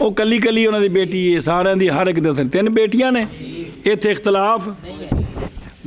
ਉਹ ਕੱਲੀ ਕੱਲੀ ਉਹਨਾਂ ਦੀ ਬੇਟੀ ਹੈ ਸਾਰਿਆਂ ਦੀ ਹਰ ਇੱਕ ਦੇ 3 ਬੇਟੀਆਂ ਨੇ ਇੱਥੇ ਇਖਤਲਾਫ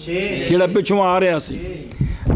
6 ਜਿਹੜਾ ਪਿੱਛੋਂ ਆ ਰਿਹਾ ਸੀ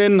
3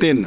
3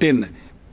3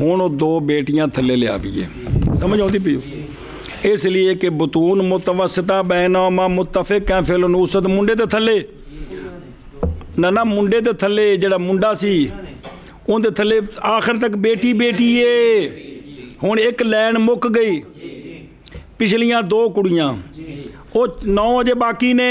ਹੁਣ ਉਹ 2 ਬੇਟੀਆਂ ਥੱਲੇ ਲਿਆ ਪਈਏ ਸਮਝ ਆਉਂਦੀ ਪਈ ਇਸ ਲਈ ਕਿ ਬਤੂਨ ਮੁਤਵਸਤਾ ਬੈਨਾਮਾ ਮੁਤਫਿਕ ਹੈ ਫਿਲ ਨੂਸਤ ਮੁੰਡੇ ਦੇ ਥੱਲੇ ਨਾ ਮੁੰਡੇ ਦੇ ਥੱਲੇ ਜਿਹੜਾ ਮੁੰਡਾ ਸੀ ਉਹਦੇ ਥੱਲੇ ਆਖਰ ਤੱਕ ਬੇਟੀ ਬੇਟੀ ਏ ਹੁਣ ਇੱਕ ਲਾਈਨ ਮੁੱਕ ਗਈ ਪਿਛਲੀਆਂ 2 ਕੁੜੀਆਂ ਉਹ 9 ਅਜੇ ਬਾਕੀ ਨੇ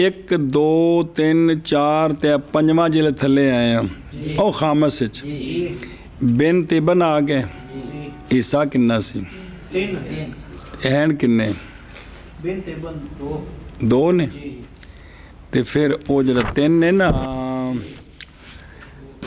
1 2 3 4 ਤੇ 5ਵਾਂ ਜਿਹੜੇ ਥੱਲੇ ਆਏ ਆ ਉਹ ਖਾਮਸ ਵਿੱਚ ਬਿਨ ਤੇ ਬਣਾ ਕੇ ਹਿੱਸਾ ਕਿੰਨਾ ਸੀ 3 ਐਨ ਕਿੰਨੇ ਬਿਨ ਤੇ ਬਨ 2 ਨੇ ਤੇ ਫਿਰ ਉਹ ਜਿਹੜਾ 3 ਨੇ ਨਾ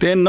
3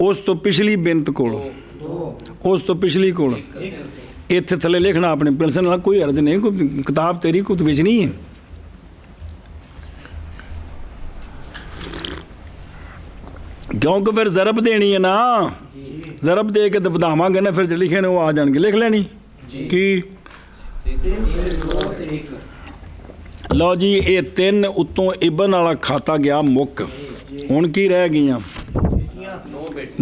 ਉਸ ਤੋਂ ਪਿਛਲੀ ਬਿੰਤ ਕੋਲ, ਉਸ ਤੋਂ ਪਿਛਲੀ ਕੋਲ ਇੱਥੇ ਥੱਲੇ ਲਿਖਣਾ ਆਪਣੀ ਪੈਨਸਲ ਨਾਲ, ਕੋਈ ਹਰਜ ਨਹੀਂ, ਕੋਈ ਕਿਤਾਬ ਤੇਰੀ ਕੁਝ ਵਿੱਚ ਨਹੀਂ ਹੈ। ਕਿਉਂਕਿ ਫਿਰ ਜ਼ਰਬ ਦੇਣੀ ਹੈ ਨਾ, ਜ਼ਰਬ ਦੇ ਕੇ ਤਾਂ ਵਧਾਵਾਂਗੇ ਨਾ, ਫਿਰ ਜੇ ਲਿਖੇ ਨੇ ਉਹ ਆ ਜਾਣਗੇ। ਲਿਖ ਲੈਣੀ ਕੀ? ਲਓ ਜੀ, ਇਹ 3 ਉੱਤੋਂ ਇਬਨ ਵਾਲਾ ਖਾਤਾ ਗਿਆ ਮੁੱਕ। ਹੁਣ ਕੀ ਰਹਿ ਗਈਆਂ?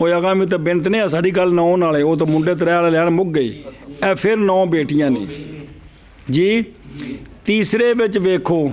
ਉਹ ਆਗਾਮੀ ਤਾਂ ਬਿੰਤ ਨੇ, ਸਾਡੀ ਗੱਲ 9 ਨਾਲੇ, ਉਹ ਤਾਂ ਮੁੰਡੇ 3 ਵਾਲੇ ਲੈਣ ਮੁੱਕ ਗਈ। ਇਹ ਫਿਰ 9 ਬੇਟੀਆਂ ਨੇ ਜੀ। ਤੀਸਰੇ ਵਿੱਚ ਵੇਖੋ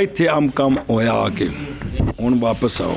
ਇੱਥੇ ਆਮ ਕੰਮ ਹੋਇਆ ਆ ਕੇ। ਹੁਣ ਵਾਪਸ ਆਓ।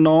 9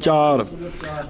4।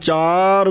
4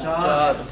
4,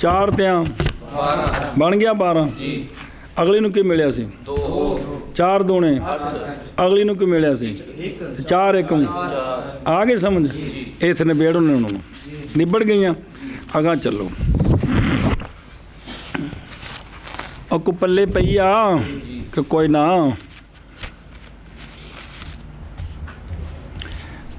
4 ਤੇ 12 ਬਣ ਗਿਆ 12 ਜੀ। ਅਗਲੀ ਨੂੰ ਕੀ ਮਿਲਿਆ ਸੀ 2, 4 ਦੂਣੇ ਅਗਲੀ ਨੂੰ ਕੀ ਮਿਲਿਆ ਸੀ 4 1 ਆ ਗਏ ਸਮਝ। ਇਥੇ ਨਿਬੇੜੋ ਨੇ ਉਹਨਾਂ ਨੂੰ, ਨਿਬੜ ਗਈਆਂ। ਅਗਾ ਚੱਲੋ। ਉਹ ਕੋ ਪੱਲੇ ਪਈ ਆ ਕਿ ਕੋਈ ਨਾ।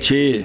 6,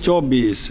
24,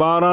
12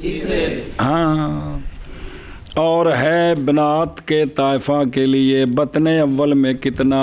تیسرے ہاں اور ہے بنات کے طائفہ کے لیے بطن اول میں کتنا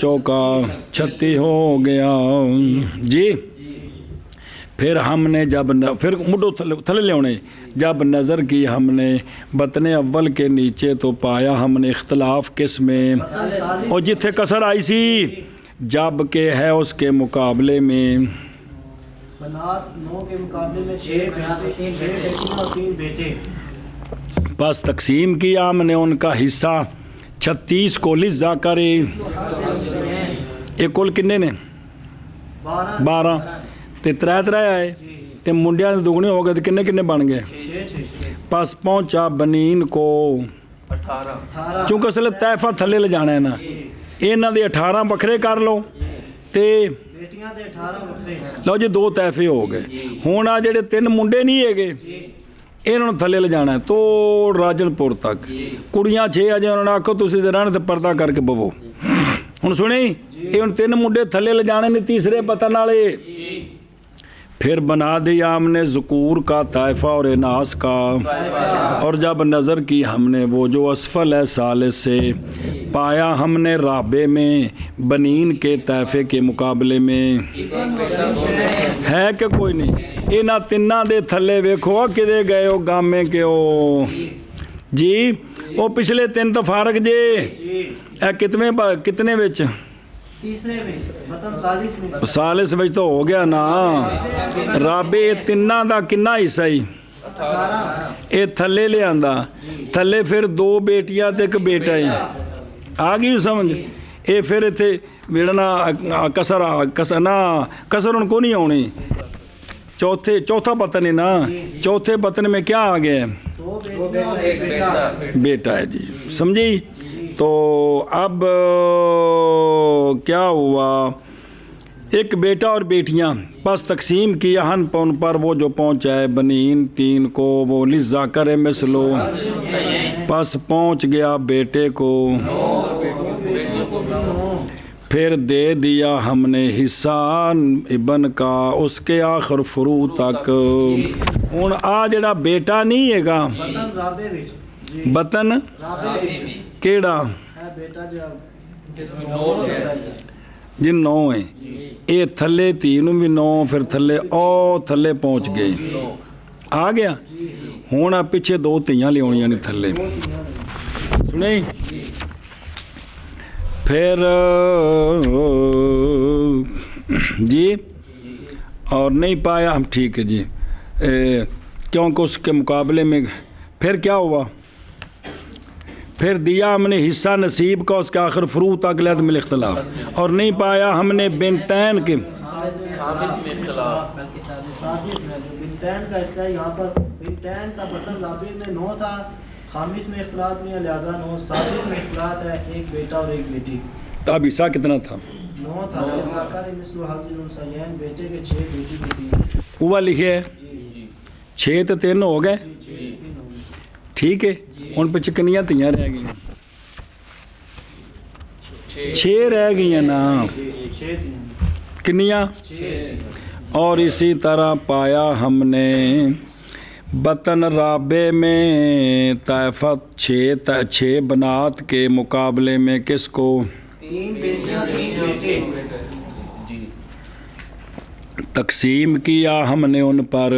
چوکا 36 ہو گیا جی پھر ہم نے جب پھر مڈو تھلے لیونے جب نظر کی ہم نے بطن اول کے نیچے تو پایا ہم نے اختلاف کس میں اور جتھے کسر آئی سی جب کہ ہے اس کے مقابلے میں بنات 9 کے مقابلے میں 6 بیٹے 6 بیٹیاں اور 3 بیٹے بس تقسیم کیا ہم نے ان کا حصہ 36 کو لزا کرے ایک کل کنے نے 12 تے 3 آئے تے منڈیاں دگنے ہو گئے تے کنے کنے بن گئے 6 پس پہنچا بنین کو 18 چونکہ اصل طائفہ تھلے لے جانا ہے نا انہاں دے 18 بکھرے کر لو تے بیٹیاں دے 18 بکرے لو جی 2 طائفے ہو گئے ہن آ جڑے 3 منڈے نہیں ہے انہوں نے تھلے لے جانا ہے تو راجن پور تک کڑیاں 6 آ جائیں انہوں نے آکھو تسی تے رہن تے پردہ کر کے بوو ہن سنیں یہ ہن 3 منڈے تھلے لے جانے نے تیسرے بطن والے پھر بنا دیا ہم نے ذکور کا طائفہ اور اناس کا اور جب نظر کی ہم نے وہ جو اسفل ہے ثالث سے پایا ہم نے رابع میں بنین کے طائفے کے مقابلے میں ہے کہ کوئی نہیں انہاں تنہ دے تھلے ویکھو کدے گئے ہو گامے کے ہو جی وہ پچھلے 3 تو فارغ جے اے کتنے وچ تیسرے میں وطن ثالث میں سالس وچ تو ہو گیا نا رابع تنہ دا کنا حصہ ہی 18 اے تھلے لے آندا تھلے پھر 2 بیٹیاں تے ایک بیٹا ہے آ گئی سمجھ اے پھر ایتھے ویڑنا کسر نا کسر ان کو نہیں آنی چوتھا بطن ہے نا چوتھے بطن میں کیا آ گیا ہے 2 بیٹیاں اور 1 بیٹا بیٹا ہے جی سمجھی تو اب کیا ہوا ایک بیٹا اور بیٹیاں پس تقسیم کیا ہن پون پر وہ جو پہنچا ہے بنین 3 کو وہ لزا کرے مثلو پس پہنچ گیا بیٹے کو پھر دے دیا ہم نے حصہ ابن کا اس کے آخر فرو تک ہن آ جڑا بیٹا نہیں ہے گا وطن رابع وچ جی بطن رابع وچ کیڑا ہے بیٹا جو جی 9 ہیں اے تھلے 3 بھی 9 پھر تھلے تھلے پہنچ گئے آ گیا ہوں آ پیچھے 2 تیاں لے آنیاں نے تھلے سنیں پھر جی اور نہیں پایا ہم ٹھیک ہے جی کیونکہ اس کے مقابلے میں پھر کیا ہوا پھر دیا ہم نے حصہ نصیب کا اس کا آخر فروع تک لحظ میں اختلاف اور نہیں پایا ہم نے بنتین کے سادس میں جو بنتین کا حصہ ہے یہاں پر بنتین کا بطن رابع میں 9 تھا خامس میں اختلاط میں لہذا 9 سادس میں اختلاط ہے 1 بیٹا اور 1 بیٹی تو اب حصہ کتنا تھا 9 تھا ذکر مثل حاصل انسین بیٹے کے 6 بیٹی کے 3 ہوا لکھے ہے 6 تو 3 ہو گئے ٹھیک ہے ان پہ چکنیاں تیاں رہ گئی 6 رہ گئی ہیں نا 6 کنیاں اور اسی طرح پایا ہم نے بطن رابع میں طائفت 6 بنات کے مقابلے میں کس کو 3 بیٹیاں 3 بیٹے تقسیم کیا ہم نے ان پر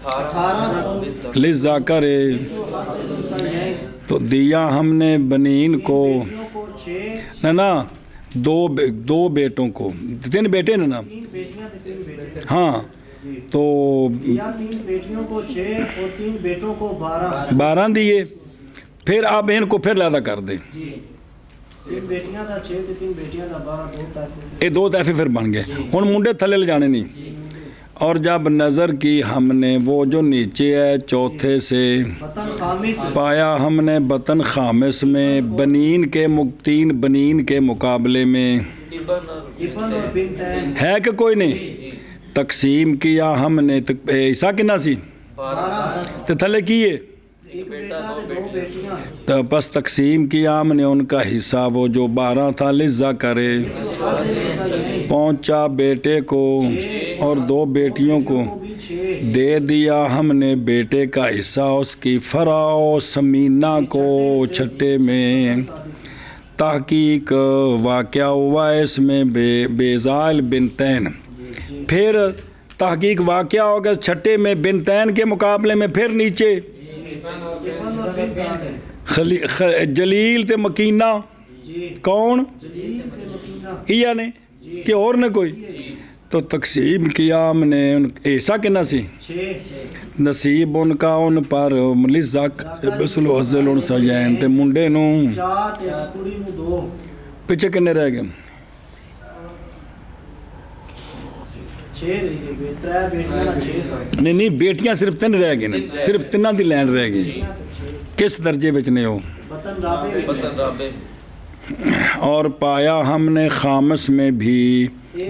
18 کو لزا کرے تو دیا ہم نے بنین کو بیٹیوں کو 6 نا 2 بیٹوں کو 3 بیٹے نا 3 بیٹیاں 3 بیٹے ہاں تو یا 3 بیٹیوں کو 6 اور 3 بیٹوں کو 12 دیے پھر آپ ان کو پھر لادہ کر دیں جی 3 بیٹیاں دا 6 تے 3 بیٹیاں دا 12 2 طائفے یہ 2 طائفے پھر بن گئے ہن منڈے تھلے لے جانے نہیں اور جب نظر کی ہم نے وہ جو نیچے ہے چوتھے سے وطن خامس پایا ہم نے بطن خامس میں بنین کے 3 بنین کے مقابلے میں ابن اور بنتین ہے کہ کوئی نہیں تقسیم کیا ہم نے حصہ کنا سی 12 تے تھلے کیے ایک بیٹا تے دو بیٹیاں تو بس تقسیم کیا ہم نے ان کا حصہ وہ جو 12 تھا لذا کرے پہنچا بیٹے کو اور 2 بیٹیوں کو وہ بھی 6 دے دیا ہم نے بیٹے کا حصہ اس کی فرا و سمینہ کو چھٹے میں تحقیق واقعہ ہوا اس میں بیزائل بنتین پھر تحقیق واقعہ ہوگا چھٹے میں بنتین کے مقابلے میں پھر نیچے ابن اور بنت جلیل تے مکینہ جی کون جلیل تے مکینہ یا نے کہ اور نے کوئی تو تقسیم کیا ہم نے ایسا کنا سی 6 نصیب ان کا ان پر لذک بسل حزل ان سجین تے منڈے نو 4 تے کڑی نو 2 پیچھے کنے رہ گئے 6 رہی گئی 3 بیٹیاں 6 نہیں بیٹیاں صرف 3 رہ گئے نے صرف 3 دی لین رہ گئی کس درجے وچ نے ہو بطن رابع اور پایا ہم نے خامس میں بھی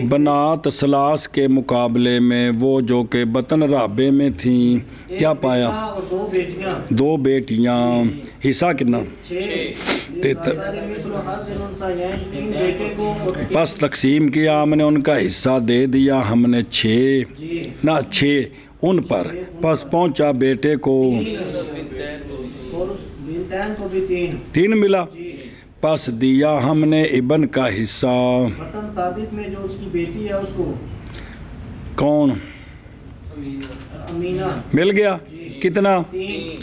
بنات سلاس کے مقابلے میں وہ جو کہ بطن رابع میں تھیں کیا پایا اور 2 بیٹیاں 2 بیٹیاں حصہ کتنا 6 3 بیٹے کو اور پس تقسیم کیا ہم نے ان کا حصہ دے دیا ہم نے 6 جی نہ 6 ان پر پس پہنچا بیٹے کو اور بنتین کو بھی 3 ملا پس دیا ہم نے ابن کا حصہ بطن سادس میں جو اس کی بیٹی ہے اس کو کون امینہ مل گیا کتنا 3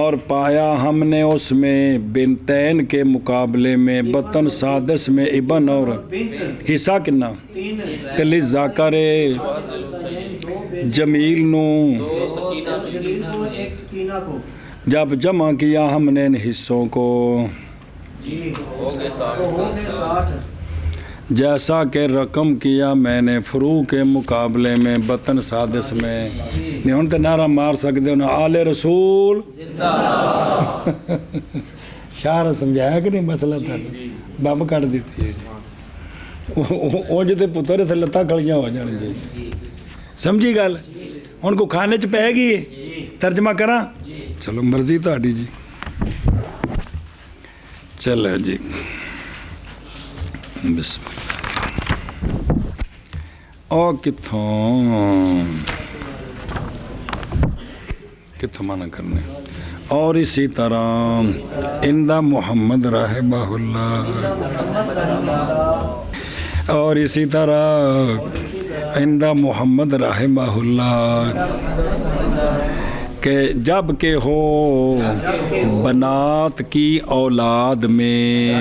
اور پایا ہم نے اس میں بنتین کے مقابلے میں بطن سادس میں ابن اور بنت حصہ کنا 3 تلی ذاکرے 2 بیٹے جمیل نو جلیل کو 1 سکینہ کو جب جمع کیا ہم نے ان حصوں کو جی ہو گئے 60 جیسا کہ رقم کیا میں نے فرو کے مقابلے میں بطن سادس میں نہیں ہوں تو نعرہ مار سکتے انہیں آل رسول شاعر سمجھایا کہ نہیں مسئلہ تھا باب کٹ دیتی ہے وہ جتے پتر تھے لتا کڑیاں ہو جانے جی سمجھی گل ان کو کھانے چ پہ گئی ترجمہ کرا چلو مرضی تہاڈی جی چلو جی بسم اللہ او کتھوں منع کرنے اور اسی طرح اندہ محمد رحمہ اللہ اور اسی طرح اندہ محمد رحمہ اللہ کہ جب کہ ہو بنات کی اولاد میں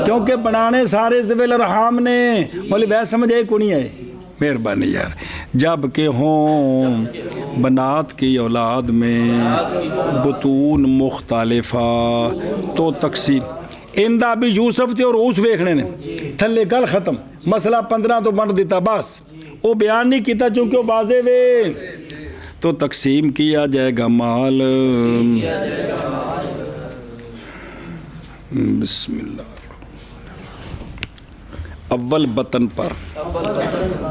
کیونکہ بنانے سارے ذوی الارحام نے بولی بہت سمجھ آئی کونی ہے مہربانی یار جب کہ ہوں بنات کی اولاد میں بطون مختلفہ تو تقسیم اندہ بھی یوسف تھے اور اس ویکھنے نے تھلے گل ختم مسئلہ 15 تو بنٹ دیتا بس وہ بیان نہیں کیتا چونکہ وہ واضح وے تو تقسیم کیا جائے گا مال بسم اللہ اول بطن پر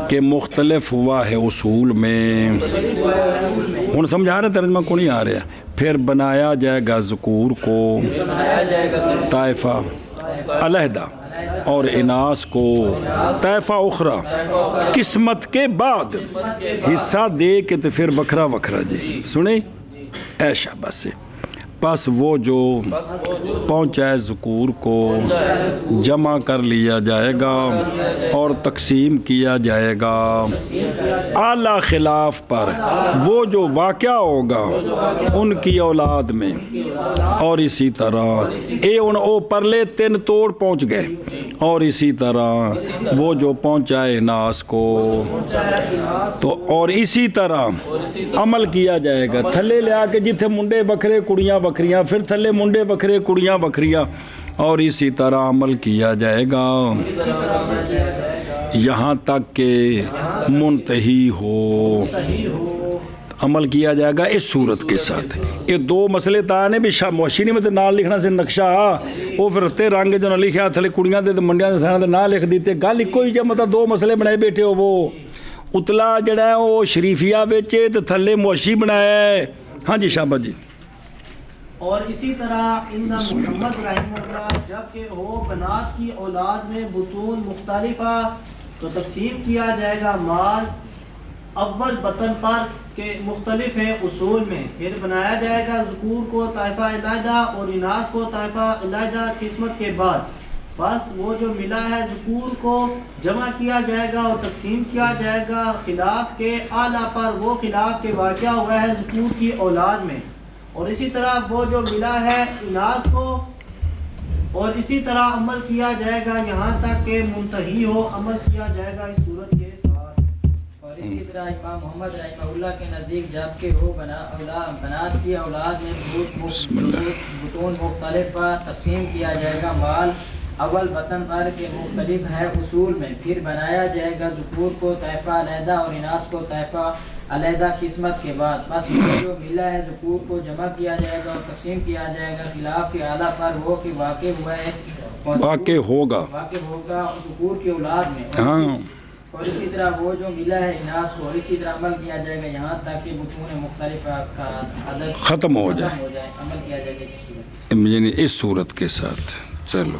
کہ مختلف ہوا ہے اصول میں ہن سمجھا رہے ترجمہ کو نہیں آ رہا پھر بنایا جائے گا ذکور کو طائفہ علیحدہ اور اناس کو طائفہ اخرى قسمت کے بعد حصہ دے کے تو پھر وکھرا وکھرا جی سنیں اے شاباش پس وہ جو پہنچائے ذکور کو جمع کر لیا جائے گا اور تقسیم کیا جائے گا اعلیٰ خلاف پر وہ جو واقعہ ہوگا ان کی اولاد میں اور اسی طرح او پرلے 3 توڑ پہنچ گئے اور اسی طرح وہ جو پہنچائے ناس کو تو اور اسی طرح عمل کیا جائے گا تھلے لیا کے جتھے منڈے وکھرے کڑیاں وکھریاں پھر تھلے منڈے وکھرے کڑیاں وکھریاں اور اسی طرح عمل کیا جائے گا یہاں تک کہ منتہی ہو عمل کیا جائے گا اس صورت کے ساتھ یہ 2 مسئلے تانے بھی موشی نہیں مطلب نال لکھنا سے نقشہ وہ پھر رتے رنگ جو نہ لکھا تھلے کڑیاں دے منڈیاں دے سارے نہ لکھ دیتے گل ایک ہی جب مطلب 2 مسئلے بنائے بیٹھے ہو وہ اتلا جڑا ہے وہ شریفیہ وچ تے تھلے موشی بنایا ہے ہاں جی شاباش جی اور اسی طرح ان محمد رحمہ اللہ جب کہ ہو بنات کی اولاد میں بطون مختلفہ تو تقسیم کیا جائے گا مال اول بطن پر کے مختلف ہیں اصول میں، پھر بنایا جائے گا ذکور کو طائفہ علیحدہ اور اناث کو طائفہ علیحدہ قسمت کے بعد، بس وہ جو ملا ہے ذکور کو جمع کیا جائے گا اور تقسیم کیا جائے گا خلاف کے اعلیٰ پر، وہ خلاف کے واقعہ ہوا ہے ذکور کی اولاد میں، اور اسی طرح وہ جو ملا ہے اناث کو، اور اسی طرح عمل کیا جائے گا یہاں تک کہ منتہی ہو، عمل کیا جائے گا اس صورت کے ساتھ۔ اور اسی طرح امام محمد رحمہ اللہ کے نزدیک جب کہ ہو بنات کی اولاد میں بطون مختلف تقسیم کیا جائے گا مال اول بطن پر کے مختلف ہے اصول میں، پھر بنایا جائے گا ذکور کو طائفہ علیحدہ اور اناث کو طائفہ علیحدہ قسمت کے بعد، بس وہ جو ملا ہے ذکور کو جمع کیا جائے گا اور تقسیم کیا جائے گا خلاف کے اعلیٰ پر، وہ کہ واقع ہوا ہے واقع ہوگا ذکور کی اولاد میں، ہاں، اور اسی طرح وہ جو ملا ہے اناث کو، اور اسی طرح عمل کیا جائے گا یہاں تک کہ بطون مختلفہ کا عدد ختم ہو جائے، عمل کیا جائے گا اسی صورت۔ یعنی اس صورت کے ساتھ۔ چلو